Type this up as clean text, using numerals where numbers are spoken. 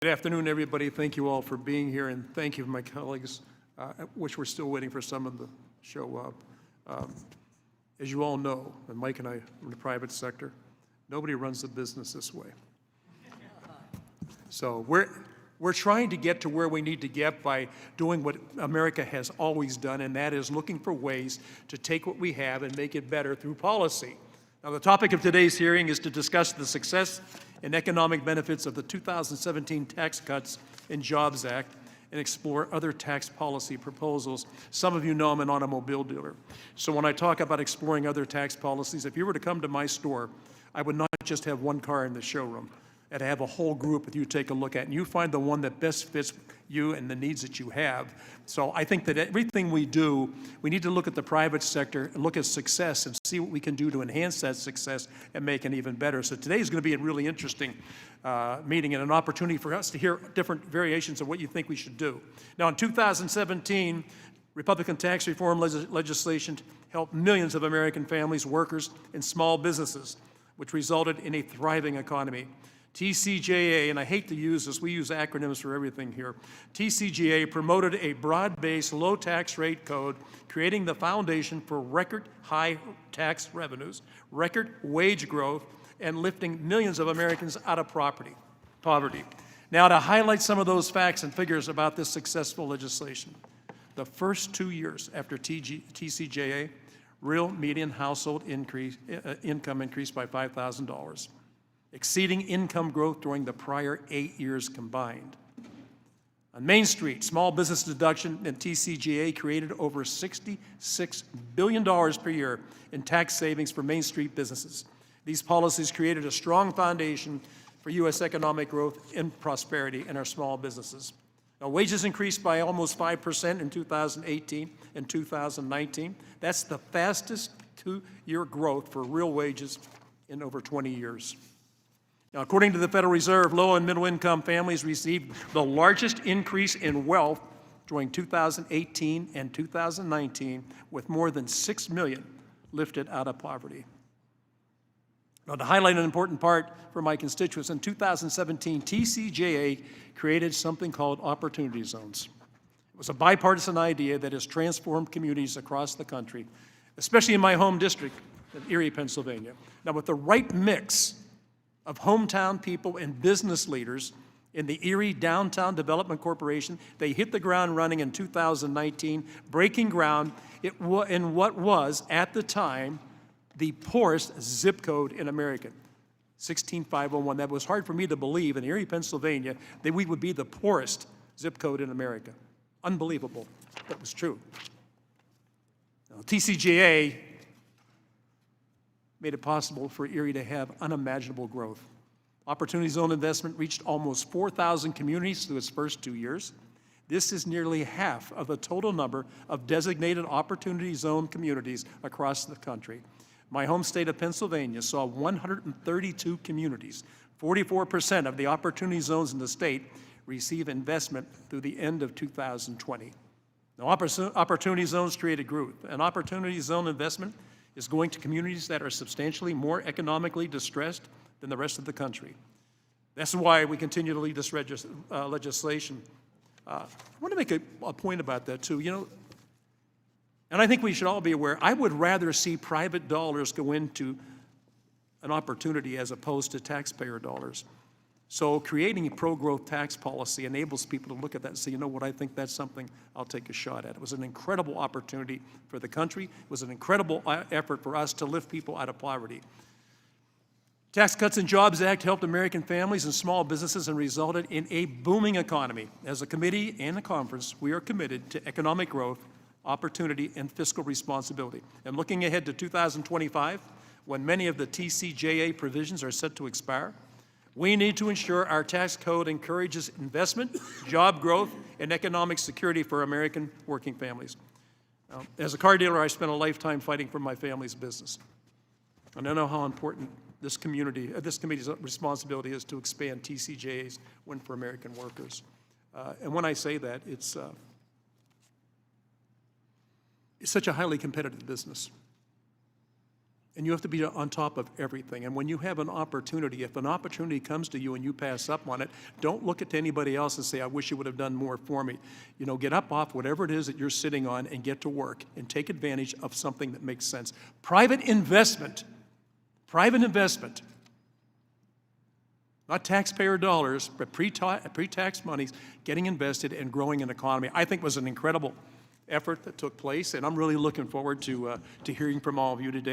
Good afternoon, everybody. Thank you all for being here, and thank you, my colleagues, which we're still waiting for some of them to show up. As you all know, and Mike and I from the private sector, nobody runs the business this way. So we're trying to get to where we need to get by doing what America has always done, and that is looking for ways to take what we have and make it better through policy. Now, the topic of today's hearing is to discuss the success and economic benefits of the 2017 Tax Cuts and Jobs Act and explore other tax policy proposals. Some of you know I'm an automobile dealer. So when I talk about exploring other tax policies, if you were to come to my store, I would not just have one car in the showroom. I'd have a whole group that you take a look at, and you find the one that best fits you and the needs that you have. So I think that everything we do, we need to look at the private sector and look at success and see what we can do to enhance that success and make it even better. So today is going to be a really interesting meeting and an opportunity for us to hear different variations of what you think we should do. Now, in 2017, Republican tax reform legislation helped millions of American families, workers, and small businesses, which resulted in a thriving economy. TCJA, and I hate to use this, we use acronyms for everything here. TCJA promoted a broad-based, low tax rate code, creating the foundation for record high tax revenues, record wage growth, and lifting millions of Americans out of poverty. Now, to highlight some of those facts and figures about this successful legislation, the first 2 years after TCJA, real median household income increased by $5,000. Exceeding income growth during the prior 8 years combined. On Main Street, small business deduction and TCJA created over $66 billion per year in tax savings for Main Street businesses. These policies created a strong foundation for U.S. economic growth and prosperity in our small businesses. Now, wages increased by almost 5% in 2018 and 2019. That's the fastest two-year growth for real wages in over 20 years. Now, according to the Federal Reserve, low and middle income families received the largest increase in wealth during 2018 and 2019, with more than 6 million lifted out of poverty. Now, to highlight an important part for my constituents, in 2017, TCJA created something called opportunity zones. It was a bipartisan idea that has transformed communities across the country, especially in my home district of Erie, Pennsylvania. Now, with the right mix of hometown people and business leaders in the Erie Downtown Development Corporation, they hit the ground running in 2019, breaking ground in what was, at the time, the poorest zip code in America, 16501. That was hard for me to believe in Erie, Pennsylvania, that we would be the poorest zip code in America. Unbelievable, but it was true. Now, TCJA made it possible for Erie to have unimaginable growth. Opportunity Zone investment reached almost 4,000 communities through its first 2 years. This is nearly half of the total number of designated Opportunity Zone communities across the country. My home state of Pennsylvania saw 132 communities. 44% of the Opportunity Zones in the state receive investment through the end of 2020. Now, Opportunity Zones created growth. An Opportunity Zone investment is going to communities that are substantially more economically distressed than the rest of the country. That's why we continue to lead this legislation. I want to make a point about that too. You know, and I think we should all be aware, I would rather see private dollars go into an opportunity as opposed to taxpayer dollars. So creating a pro-growth tax policy enables people to look at that and say, you know what, I think that's something I'll take a shot at. It was an incredible opportunity for the country. It was an incredible effort for us to lift people out of poverty. Tax Cuts and Jobs Act helped American families and small businesses and resulted in a booming economy. As a committee and a conference, we are committed to economic growth, opportunity, and fiscal responsibility. And looking ahead to 2025, when many of the TCJA provisions are set to expire, we need to ensure our tax code encourages investment, job growth, and economic security for American working families. As a car dealer, I spent a lifetime fighting for my family's business. And I know how important this committee's responsibility is to expand TCJA's Win for American Workers. And when I say that, it's such a highly competitive business. And you have to be on top of everything. And when you have an opportunity, if an opportunity comes to you and you pass up on it, don't look at anybody else and say, I wish you would have done more for me. You know, get up off whatever it is that you're sitting on and get to work and take advantage of something that makes sense. Private investment, not taxpayer dollars, but pre-tax monies getting invested and growing an economy, I think was an incredible effort that took place. And I'm really looking forward to hearing from all of you today.